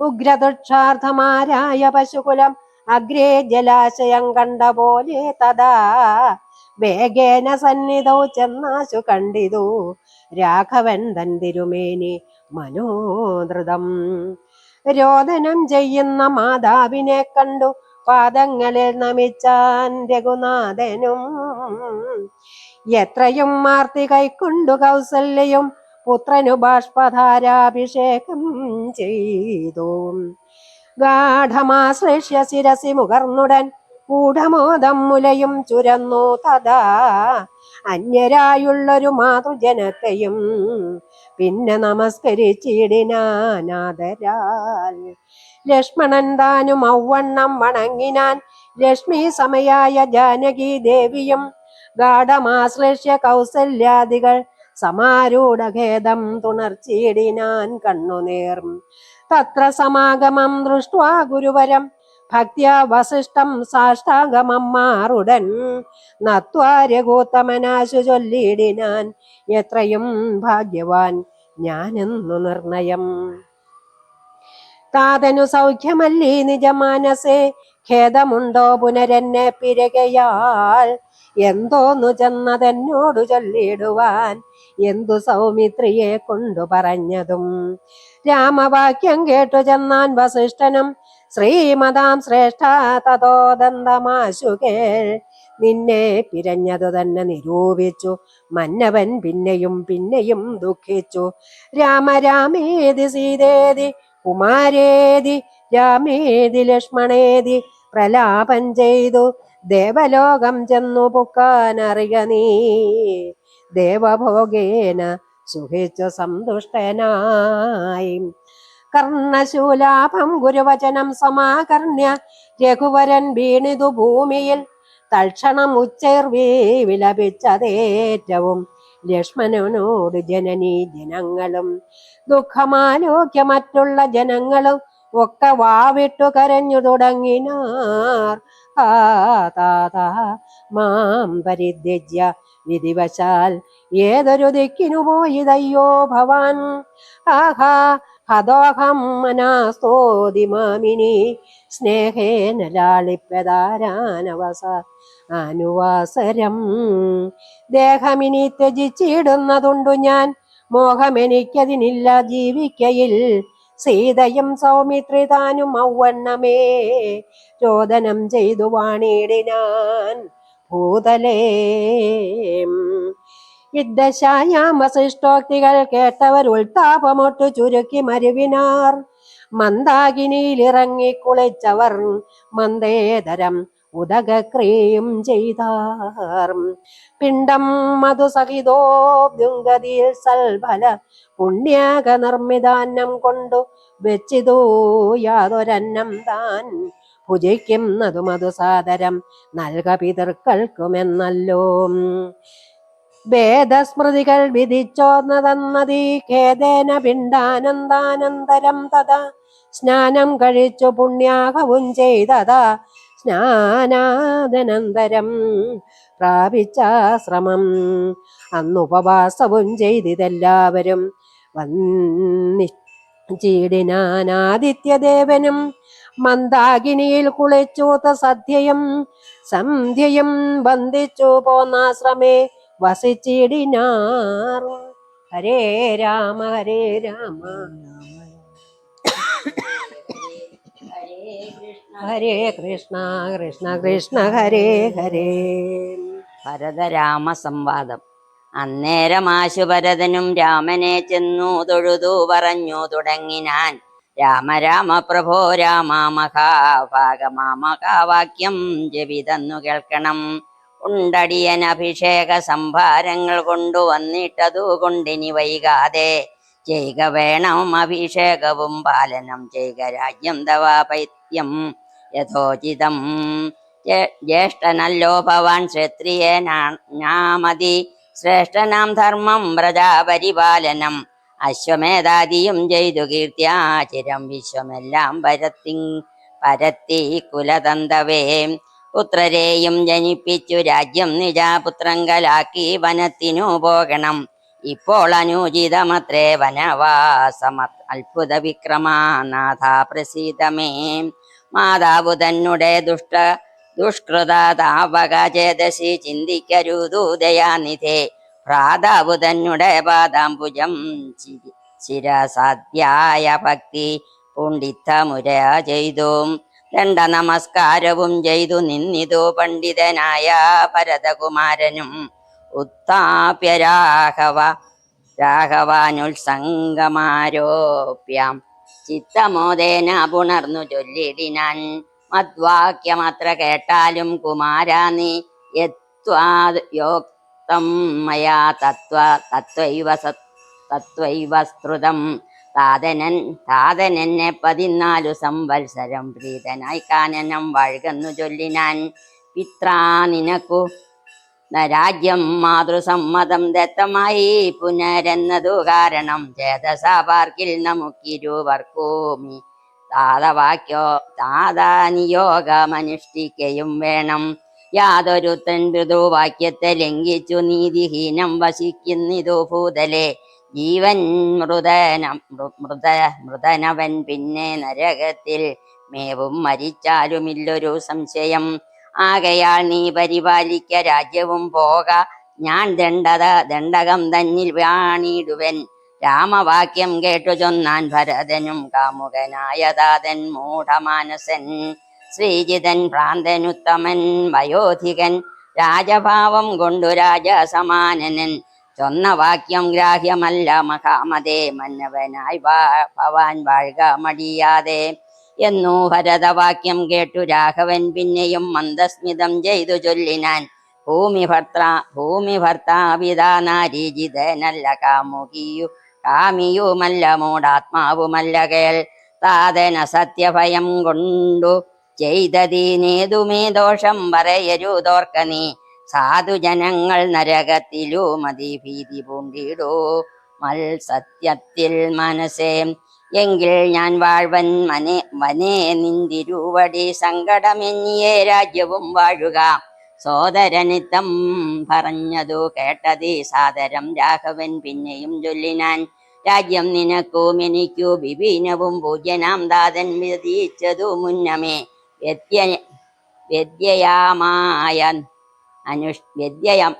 ഉഗ്രദുക്ഷാർത്ഥമാരായ പശുകുലം അഗ്രേ ജലാശയം കണ്ട പോലെ തഥാ വേഗേന സന്നിധൗ ചെന്നാശു കണ്ടിതു രാഘവൻ തൻ തിരുമേനി മനോധൃതം രോദനം ചെയ്യുന്ന മാതാവിനെ കണ്ടു പാദങ്ങളിൽ നമിച്ചാൻ രഘുനാഥനും എത്രയും മാർത്തി കൈക്കൊണ്ടു കൗസല്യയും പുത്രനു ബാഷ്പധാരാഭിഷേകം ചെയ്തു ഗാഠമാശ്ലേഷ്യ ശിരസി മുകർന്നുടൻ ഗൂഢമോദം മുലയും ചുരന്നു തഥാ അന്യരായുള്ളൊരു മാതൃജനത്തെയും പിന്നെ നമസ്കരിച്ചിടിനാനാദരാൽ ലക്ഷ്മണൻ താനും ഔവണ്ണം വണങ്ങിനാൻ ലക്ഷ്മി സമയായ ജാനകി ദേവിയും ഗാഠമാശ്ലേഷ്യ കൗസല്യാദികൾ സമാരൂഢഖേദം തുണർച്ചിടിനാൻ കണ്ണുനീർ തത്ര സമാഗമം ദൃഷ്ട്വാ ഗുരുവരം ഭക്ത്യാ വസിഷ്ഠം സാഷ്ടാംഗമം മാറുടൻ നത്വാ രഘുത്തമനാശു ചൊല്ലിടിനാൻ എത്രയും ഭാഗ്യവാൻ ഞാനെന്നു നിർണയം താതനു സൗഖ്യമല്ലീ നിജമാനസേ ഖേദമുണ്ടോ പുനരെന്നെ പിരകയാൽ എന്തോന്നു ചെന്നതെന്നോടു ചൊല്ലിടുവാൻ എന്തു സൗമിത്രിയെ കൊണ്ടു പറഞ്ഞതും രാമവാക്യം കേട്ടു ചെന്നാൻ വസിഷ്ഠനും ശ്രീമതാം ശ്രേഷ്ഠ തതോ ദന്തമാശു കേൾ നിന്നെ പിരഞ്ഞതു തന്നെ നിരൂപിച്ചു മന്നവൻ പിന്നെയും പിന്നെയും ദുഃഖിച്ചു രാമ രാമേതി സീതേതി കുമാരേതി രാമേതി ലക്ഷ്മണേതി പ്രലാപം ചെയ്തു ദേവലോകം ചെന്നു പുക്കാനറിയ നീ ദേവഭോഗേന സുഖിച്ചു സന്തുഷ്ടനായി കർണശൂലാഭം ഗുരുവചനം സമാകർണ്യ രഘുവരൻ വീണിതു ഭൂമിയിൽ തൽക്ഷണം വിലപിച്ചതേറ്റവും ലക്ഷ്മണനോട് ജനനീ ജനങ്ങളും ദുഃഖമാലോക്യ മറ്റുള്ള ജനങ്ങളും ഒക്കെ വാവിട്ടു കരഞ്ഞു തുടങ്ങിനാർ. താതാ മാം പരിത്യജ്യ വിധിവശാൽ ഏതൊരു ദിക്കിനു പോയിതയ്യോ ഭവാൻ. ആഹാ ഹതോഹം മനാസ്തോതി മാമിനി സ്നേഹേന ലാളിപ്പതാരാനവസ അനുവാസരം. ദേഹമിനി ത്യജിച്ചിടുന്നതുണ്ടു ഞാൻ, മോഹമെനിക്കതിനില്ല ജീവിക്കയിൽ. സീതയും സൗമിത്രി താനും ഔവണ്ണമേ ചോദനം ചെയ്തു വാണിടിനാൻ ഭൂതലേ. യുദ്ധശായാമശിഷ്ടോക്തികൾ കേട്ടവർ ഉൾത്താപമൊട്ടു ചുരുക്കി മരുവിനാർ. മന്ദാകിനിയിലിറങ്ങി കുളിച്ചവർ മന്ദേതരം ഉദകക്രിയയും ചെയ്താർ. പിണ്ടം മധുസഹിതോദ്യുങ്കതിയിൽ സൽഫല പുണ്യാക നിർമ്മിതാന്നം കൊണ്ടു വെച്ചിതൂ യാതൊരന്നം താൻ ഭുജിക്കുന്നതു മധുസാദരം നൽക പിതൃക്കൾക്കുമെന്നല്ലോ. വേദസ്മൃതികൾ വിധിച്ചോന്നതന്നതീ ഖേദേന പിണ്ടാനന്ദാനന്തരം തഥാ സ്നാനം കഴിച്ചു പുണ്യാഹവും ചെയ്തതാ സ്നാനാദനന്തരം പ്രാപിച്ചാശ്രമം. അന്നുപവാസവും ചെയ്തിതെല്ലാവരും വന്നിച്ചിടിനാനാദിത്യദേവനും മന്ദാകിനിയിൽ കുളിച്ചൂത്ത സന്ധ്യയും ബന്ധിച്ചു പോന്നാശ്രമേ വസിച്ചിടിനാർ. ഹരേ രാമ ഹരേ രാമ ഹരേ കൃഷ്ണ കൃഷ്ണ കൃഷ്ണ ഹരേ ഹരേ. ഭരതരാമ സംവാദം. അന്നേരമാശു ഭരതനും രാമനെ ചെന്നു തൊഴുതു പറഞ്ഞു തുടങ്ങിനാൻ. രാമ രാമ പ്രഭോ രാമ മഹാഭാഗമാമകാവാക്യം ജപിതന്നു കേൾക്കണം. ഉണ്ടടിയൻ അഭിഷേക സംഭാരങ്ങൾ കൊണ്ടുവന്നിട്ടതു കൊണ്ടിനി വൈകാതെ ചെയ്യുക വേണം അഭിഷേകവും പാലനം ചെയ്യുക രാജ്യം തവാപൈത്യം യഥോചിതം. ജ്യേഷ്ഠനല്ലോ ഭവാൻ ക്ഷത്രിയനാമതി ശ്രേഷ്ഠനാം ധർമ്മം പ്രജാപരിപാലനം. അശ്വമേധാദിയും ചെയ്തു കീർത്തിയാചിരം വിശ്വമെല്ലാം പരത്തി കുലതന്തവേ. പുത്രരെയും ജനിപ്പിച്ചു രാജ്യം നിജാപുത്രങ്കലാക്കി വനത്തിനു പോകണം. ഇപ്പോൾ അനുചിതമത്രേ വനവാസം അത്ഭുത വിക്രമനാഥ പ്രസീതമേ. മാതാവു തന്നെ ദുഷ്കൃതാവകചേതസി ചിന്തിക്കരുതു ദയാനിധേ. ഭ്രാതാവു തന്നെ പാദാംബുജം ശിരസാധ്യായ ഭക്തി പുണ്ഡിതമുര ചെയ്തു. ദണ്ഡ നമസ്കാരവും ചെയ്തു നിന്നിതു പണ്ഡിതനായ ഭരതകുമാരനും. ഉത്താപ്യ രാഘവാനുത്സംഗമാരോപ്യം ചിത്തമോദേന പുണർന്നു ചൊല്ലിടിനാൻ. മദ്വാക്യമത്ര കേട്ടാലും കുമാരാ നീ യോക്തം മയാ തത്വൈവ സ്തുതം. താതനെന്നെ 14 സംവത്സരം പ്രീതനായി കാനനം വാഴുകെന്നു ചൊല്ലിനാൻ. പിത്രാ നിനക്കു രാജ്യം മാതൃസമ്മതം ദത്തമായി പുനരെന്നതു കാരണം. ചേതസാ പാർക്കിൽ നമുക്കിരുവർക്കൂമി താതാനിയോഗമനുഷ്ഠിക്കയും വേണം. യാതൊരു ഋതുവാക്യത്തെ ലംഘിച്ചു നീതിഹീനം വസിക്കുന്നിതു ഭൂതലെ. ജീവൻ മൃതനവൻ പിന്നെ നരകത്തിൽ മേവും മരിച്ചാലുമില്ലൊരു സംശയം. ആകയാൽ നീ പരിപാലിക്ക രാജ്യവും പോക. ഞാൻ ദണ്ഡകം തന്നിൽ വാണിടുവൻ. രാമവാക്യം കേട്ടു ചൊന്നാൻ ഭരതനും കാമുകനായ താതൻ മൂഢമാനസൻ. ശ്രീജിതൻ ഭ്രാന്തനുത്തമൻ വയോധികൻ രാജഭാവം കൊണ്ടു രാജസമാനനൻ. ചൊന്ന വാക്യം ഗ്രാഹ്യമല്ല മഹാമതേ. മന്നവനായി ഭവാൻ വാഴുക മടിയാതെ എന്നു ഭരതവാക്യം കേട്ടു രാഘവൻ പിന്നെയും മന്ദസ്മിതം ചെയ്തു ചൊല്ലിനാൻ. ഭൂമി ഭർത്താപിതാ നാരീജിതനല്ല കാമുകിയു കാമിയുമല്ല മൂടാത്മാവുമല്ല കേൾ താതന സത്യഭയം കൊണ്ടു ചെയ്തതീനേതുമേ ദോഷം പറയരുതോർക്ക നീ സാധുജനങ്ങൾ നരകത്തിലു മതി ഭീതി പൂണ്ടിടൂ സത്യത്തിൽ മനസ്സേ എങ്കിൽ ഞാൻ വാഴ്വൻ വനേ നിന്തിരുവടി സങ്കടമെന്നിയേ രാജ്യവും വാഴുക സോദരനിത്തം പറഞ്ഞതു കേട്ടതീ സാദരം രാഘവൻ പിന്നെയും ചൊല്ലിനാൻ രാജ്യം നിനക്കും എനിക്കു വിപിനവും പൂജ്യനാം ദാതൻ വിധിച്ചതു മുന്നമേ വ്യദ്യയാമായ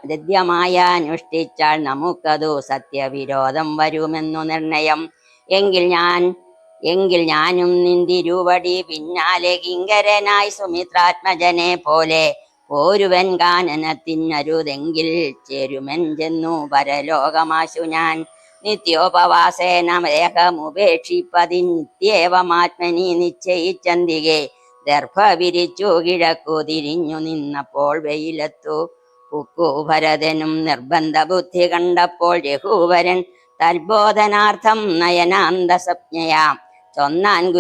വ്യദ്യമായ അനുഷ്ഠിച്ചാൽ നമുക്കതു സത്യവിരോധം വരുമെന്നു നിർണയം എങ്കിൽ ഞാനും നിന്തിരുവടി പിന്നാലെ കിങ്കരനായി സുമിത്രാത്മജനെ പോലെ പോരുവൻ കാനനത്തിനരുതെങ്കിൽ ചേരുമൻ ചെന്നു പരലോകമാശു ഞാൻ നിത്യോപവാസേന ദേഹമുപേക്ഷിപ്പതി നിത്യേവമാത്മനി നിശ്ചയിച്ചന്തികെ ദർഭ വിരിച്ചു കിഴക്കു തിരിഞ്ഞു നിന്നപ്പോൾ വെയിലത്തു പുക്കു ഭരതനും നിർബന്ധ ബുദ്ധി കണ്ടപ്പോൾ രഘുവരൻ തൽബോധനാർത്ഥം നയനാന്തസജ്ഞയാം ചൊന്നാൻ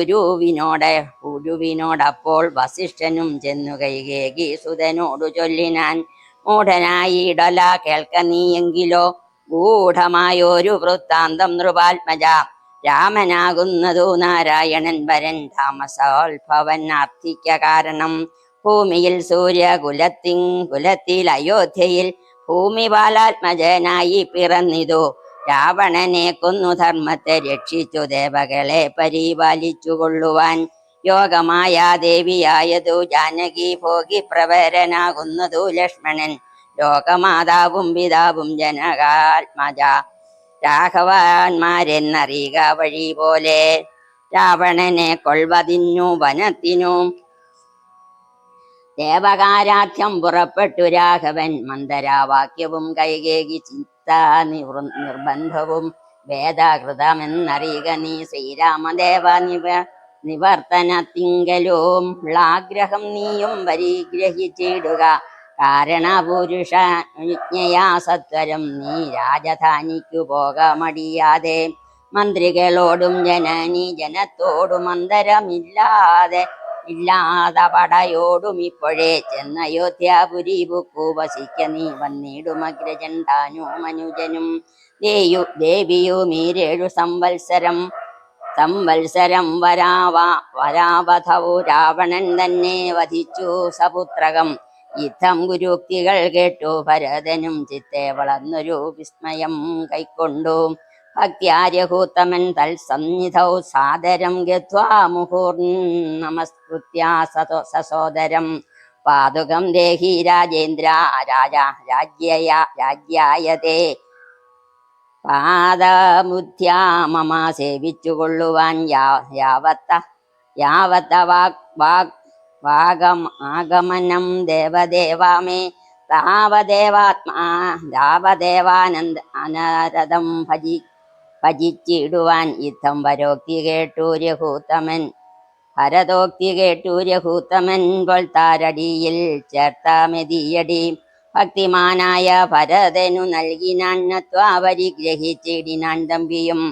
ഗുരുവിനോടപ്പോൾ വസിഷ്ഠനും ചെന്നു കൈകേകി സുതനോടു ചൊല്ലിനാൻ മൂഢനായിടല കേൾക്ക നീയെങ്കിലോ ഗൂഢമായൊരു വൃത്താന്തം നൃപാത്മജ രാമനാകുന്നതു നാരായണൻ വരൻ താമസോത്ഭവൻ ആർത്തിക്ക കാരണം ഭൂമിയിൽ കുലത്തിൽ അയോധ്യയിൽ ഭൂമിപാലാത്മജനായി പിറന്നിതു രാവണനെ കൊന്നു ധർമ്മത്തെ രക്ഷിച്ചു ദേവകളെ പരിപാലിച്ചു കൊള്ളുവാൻ യോഗമായ ദേവിയായതു ജാനകി ഭോഗി പ്രവരനാകുന്നതു ലക്ഷ്മണൻ ലോകമാതാവും പിതാവും ജനകാത്മജ രാഘവന്മാരെന്നറിയുക വഴി പോലെ രാവണനെ കൊൾവതിന്നു വനത്തിനു ദേവകാരാധ്യം പുറപ്പെട്ടു രാഘവൻ മന്ദരാവാക്യവും കൈകേകി നിർബന്ധവും വേദകൃതമെന്നറിയുക നീ ശ്രീരാമദേവ നിവർത്തനത്തിങ്കലും ആഗ്രഹം നീയും പരിഗ്രഹിച്ചിടുക കാരണപുരുഷ വിജ്ഞയാ സത്വരം നീ രാജധാനിക്കു പോകമടിയാതെ മന്ത്രികളോടും ജനത്തോടും അന്തരമില്ലാതെ പടയോടും ഇപ്പോഴേ ചെന്നയോധ്യാപുരി ബുക്കു വസിക്ക നീ വന്നിടുമഗ്രജൻ താനു മനുജനും ദേവിയും ഈ 7 സംവത്സരം വരാവധവു രാവണൻ തന്നെ വധിച്ചു സപുത്രകം യുദ്ധം ഗുരുക്തികൾ കേട്ടു ഭരതനും ചിത്തെ വളർന്നൊരു വിസ്മയം കൈക്കൊണ്ടു ഭക്ത്യാര്യഹൂത്തമൻ തൽസന്നിധൗ സാദരം ഗത്വാ മുഹുർനമസ്കൃത്യ സസോദരം പാതുകം ദേഹി രാജേന്ദ്ര രാജ്യായതേ പാദബുദ്ധ്യാ മമ സേവിച്ചുകൊള്ളുവാൻ ആഗമനം ദേവദേവാമേ അനരതം ഭജിച്ചിടുവാൻ യുദ്ധം ഭരതോക്തി കേട്ടു രഘൂത്തമൻ പൊൽത്താരടിയിൽ ചേർത്ത മെതിയടി ഭക്തിമാനായ ഭരതനു നൽകിനാന്നത്വാ പരിഗ്രഹിച്ചിടിനാൻ തമ്പിയും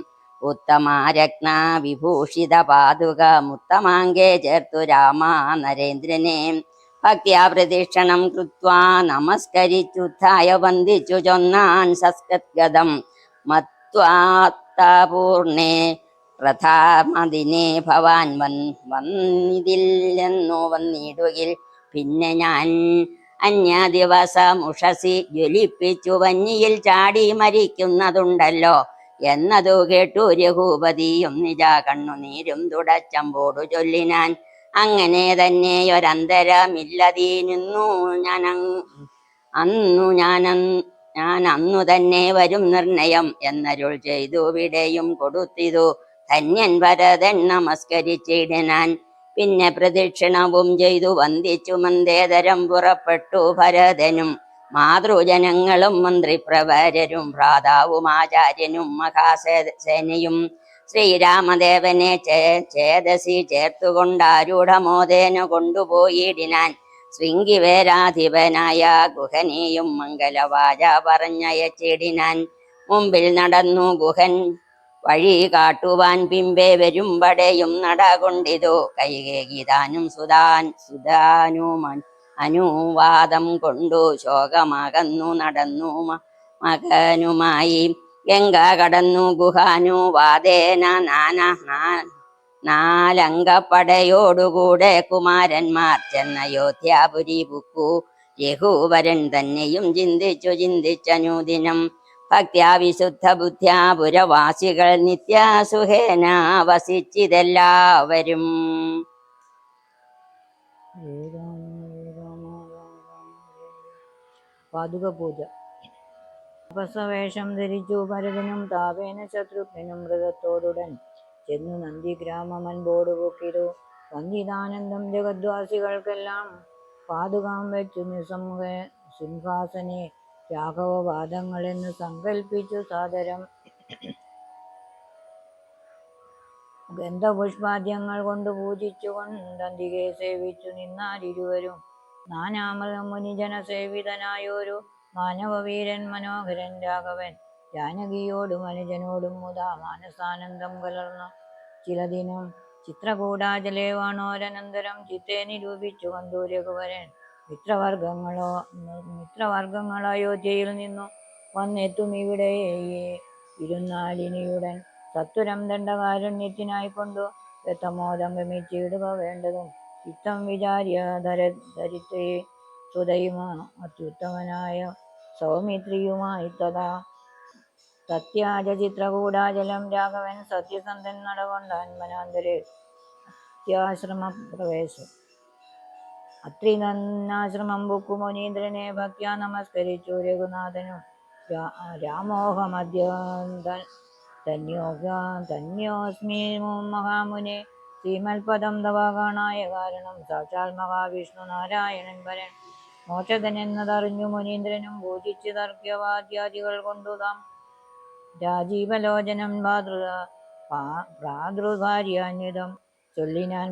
ഉത്തമാരത്ന വിഭൂഷിത പാതുക മുത്തമാങ്കേ ചേർത്തു രാമ നരേന്ദ്രനെ ഭക്ത്യാ പ്രദക്ഷിണം കൃത്വാ നമസ്കരിച്ചുത്ഥായ വന്ദിച്ചു ചൊന്നാൻ സസ്കദ്ഗതം മത്വാത്തപൂർണേ പ്രഥാമദിനെ ഭവാൻ വന്നിതില്ലെന്നു വന്നിടുകിൽ പിന്നെ ഞാൻ അന്യദിവസമുഷസി ജ്വലിപ്പിച്ചു വന്നിയിൽ ചാടി മരിക്കുന്നതുണ്ടല്ലോ എന്നതു കേട്ടു രഘുപതിയും നിജ കണ്ണുനീരും തുടച്ചമ്പോടു ചൊല്ലിനാൻ അങ്ങനെ തന്നെയൊരന്തരമില്ലതീനുന്നു ഞാൻ അന്നു തന്നെ വരും നിർണയം എന്നരുൾ ചെയ്തു വിടയും കൊടുത്തിതു ധന്യൻ ഭരതൻ നമസ്കരിച്ചിടനാൻ പിന്നെ പ്രദക്ഷിണവും ചെയ്തു വന്ദിച്ചു മന്ദേതരം പുറപ്പെട്ടു ഭരതനും മാതൃജനങ്ങളും മന്ത്രിപ്രവരരും ഭ്രാതാവും ആചാര്യനും മഹാസേനയും ശ്രീരാമദേവനെ ചേതസി ചേർത്തുകൊണ്ടാരൂഢമോദേന കൊണ്ടുപോയിടിനാൻ ശൃംഗിവേരാധിപനായ ഗുഹനെയും മംഗലവാച പറഞ്ഞയച്ചിടിനാൻ മുമ്പിൽ നടന്നു ഗുഹൻ വഴി കാട്ടുവാൻ പിമ്പെ വരുമ്പടയും നടകൊണ്ടിതു കൈകേകിതാനും സുതാനുമൻ അനുവാദം കൊണ്ടു ശോകമകന്നു നടന്നു മകനുമായി ഗംഗ കടന്നു ഗുഹാനുവാദേന നാലംഗപ്പടയോടുകൂടെ കുമാരന്മാർ ചെന്നയോധ്യാപുരി പുക്കു. രഘുവരൻ തന്നെയും ചിന്തിച്ചനുദിനം ഭക്ത്യാ വിശുദ്ധ ബുദ്ധ്യാ പുരവാസികൾ നിത്യസുഖേന വസിച്ചിതെല്ലാവരും. പാതുക പൂജ. തപസ്വേഷം ധരിച്ചു ഭരതനും താപേന ശത്രുഘ്നും മൃഗത്തോടുടൻ ചെന്നു നന്ദിഗ്രാമമൻപോടു പൊക്കിരു. വന്ദിതാനന്ദം ജഗദ്വാസികൾക്കെല്ലാം പാതുകാം വെച്ചു നിസംഹ സിംഹാസനെ രാഘവപാദങ്ങളെന്ന് സങ്കൽപ്പിച്ചു സാദരം. ഗന്ധപുഷ്പാദ്യങ്ങൾ കൊണ്ട് പൂജിച്ചു കൊണ്ടന്തികെ സേവിച്ചു നിന്നാരിരുവരും. നാനാമൃതം മുനിജന സേവിതനായൊരു മാനവവീരൻ മനോഹരൻ രാഘവൻ ജാനകിയോടും അനുജനോടും മുതാ മാനസാനന്ദം കലർന്നു ചിലദിനം ചിത്രകൂടാചലേ വാണോരനന്തരം ചിത്തെ നിരൂപിച്ചു കണ്ടു രഘുവരൻ. മിത്രവർഗങ്ങൾ അയോധ്യയിൽ നിന്നു വന്നെത്തും ഇവിടെ ഇരുന്നാലിനിയുടൻ സത്വരം ദണ്ഡകാരണ്യത്തിനായിക്കൊണ്ടു വ്യത്തമോദം ഗമിച്ചിടുക വേണ്ടതും ചിത്തം വിചാര്യ ധരിത്രയെ സുതയുമ അത്യുത്തമനായ സൗമിത്രിയുമായി തഥാ സത്യാജ ചിത്രകൂടാചലം രാഘവൻ സത്യസന്ധൻ നടകൊണ്ടാൻ വനാന്തരെ അത്യാശ്രമ പ്രവേശം. അത്രി തന്നാശ്രമം ബുക്കു മുനീന്ദ്രനെ ഭക്ത്യാ നമസ്കരിച്ചു രഘുനാഥനും. രാമോഹമദ്യ ധന്യോസ്മി മഹാമുനെ ശ്രീമൽപദം തവ കാണായ കാരണം സാക്ഷാൽ മഹാവിഷ്ണു നാരായണൻ വരൻ മോചകൻ എന്നതറിഞ്ഞു മുനീന്ദ്രനും പൂജിച്ച് തർക്യവാദ്യാദികൾ കൊണ്ടു താം രാജീവലോചനം ഭ്രാതൃഭാര്യാന്വിതം ചൊല്ലിനാൻ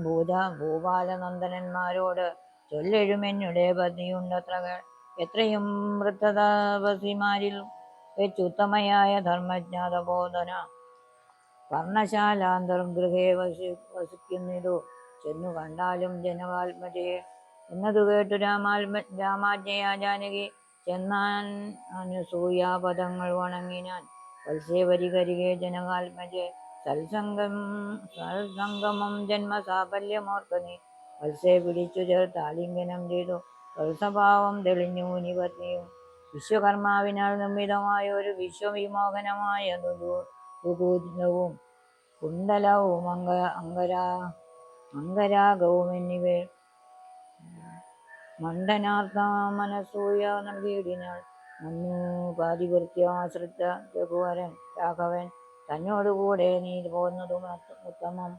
ഭൂപാലനന്ദനന്മാരോട് ചൊല്ലെഴുമെന്നുടെ പത്നിയുണ്ടത്രകൾ എത്രയും വൃദ്ധതപസിമാരിൽ വെച്ചുത്തമയായ ധർമ്മജ്ഞാതബോധന പർണശാലാന്തർഗൃഹേ വസിക്കുന്നിതു ചെന്നു കണ്ടാലും ജനകാത്മജയെ എന്നതു കേട്ടു രാമാജ്ഞയാ ജാനകി ചെന്നാൻ അനുസൂയാപദങ്ങൾ വണങ്ങിനാൻ. വത്സേ വരികരികെ ജനകാത്മജെ സൽസംഗമം ജന്മസാഫല്യമോർക്കനീ വത്സേ പിടിച്ചു ചേർത്താലിംഗനം ചെയ്തു വത്സഭാവം തെളിഞ്ഞു മുനിപത്നിയും. വിശ്വകർമാവിനാൽ നിർമ്മിതമായ ഒരു വിശ്വവിമോഹനമായ ദുകൂലവും കുണ്ടലവും അംഗരാഗവും എന്നിവ മണ്ഡനാർത്ഥ മനസൂയ നൽകിയിടിനാൾ. നന്നു പാതിവൃത്യാശ്രിത രഘുവരൻ രാഘവൻ തന്നോടുകൂടെ നീ പോന്നതും ഉത്തമം.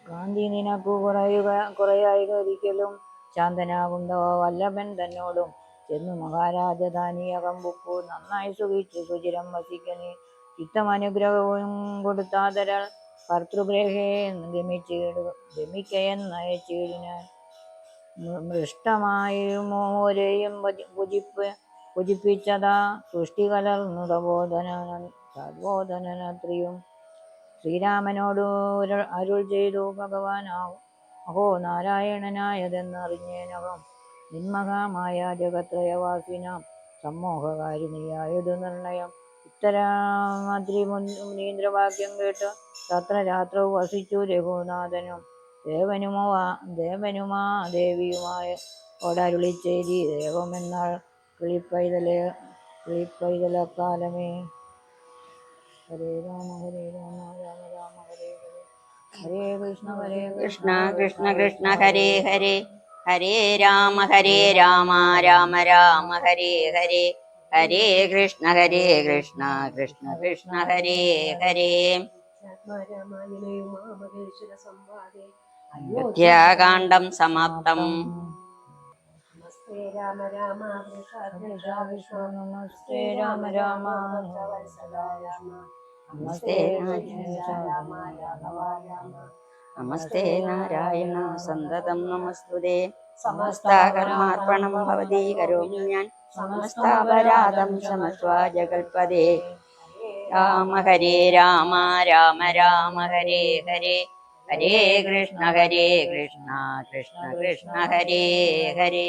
കാന്തി നിനക്കു കുറയായി ഒരിക്കലും ശാന്തനാകുന്നവ വല്ലഭൻ തന്നോടും ചെന്നു മഹാരാജധാനിയകം ബുക്കു നന്നായി സുഖിച്ചു സുചിരം വസിക്കനീ ചിത്തമനുഗ്രഹവും കൊടുത്താതരാൾ ഭർത്തൃഗ്രഹേ ഗമിക്കയെന്നയച്ചിടിനാൻ. മൃഷ്ടമായും ഓരെയും പുജിപ്പിച്ചതാ സൃഷ്ടി കലർന്നു തദ്ബോധനത്രിയും. ശ്രീരാമനോട് അരുൾ ചെയ്തു ഭഗവാൻ അഹോ നാരായണനായതെന്നറിഞ്ഞേനകം നിന്മഹാമായ ജഗത്രയവാസിനാം സമ്മോഹകാരിണിയായതു നിർണയം. ഇത്തരമദ്രി മുനീന്ദ്രവാക്യം കേട്ട് തത്ര രാത്രവും വസിച്ചു രഘുനാഥനും ദേവനുമാ ദേവിയുമായ ഓടരുളി ചെയ്തി ദേവമെന്നാൾ കിളിപ്പൈതലക്കാലമേ. ഹരേ രാമ ഹരേ രാമ രാമ രാമ ഹരേ ഹരേ ഹരേ കൃഷ്ണ കൃഷ്ണ കൃഷ്ണ കൃഷ്ണ ഹരേ ഹരേ ഹരേ രാമ രാമ രാമ ഹരേ ഹരേ ഹരേ കൃഷ്ണ കൃഷ്ണ കൃഷ്ണ ഹരേ ഹരേ. അയോധ്യാകാന്ഡം സമാപ്തം. നമസ്തേ രാമ രാമ നമസ്തേ രാമ രാമ നമസ്തേ നമസ്തേ നാരായണ സന്തതം നമസ്തുതേ. സമസ്തകർമാർപ്പണം ഭവതി കരോമി ഞാൻ സമസ്താപരാധം സമസ്വാ ജഗൽപദേ. രാമ ഹരേ രാമ രാമ രാമ ഹരേ ഹരേ ഹരേ കൃഷ്ണ കൃഷ്ണ കൃഷ്ണ ഹരേ ഹരേ.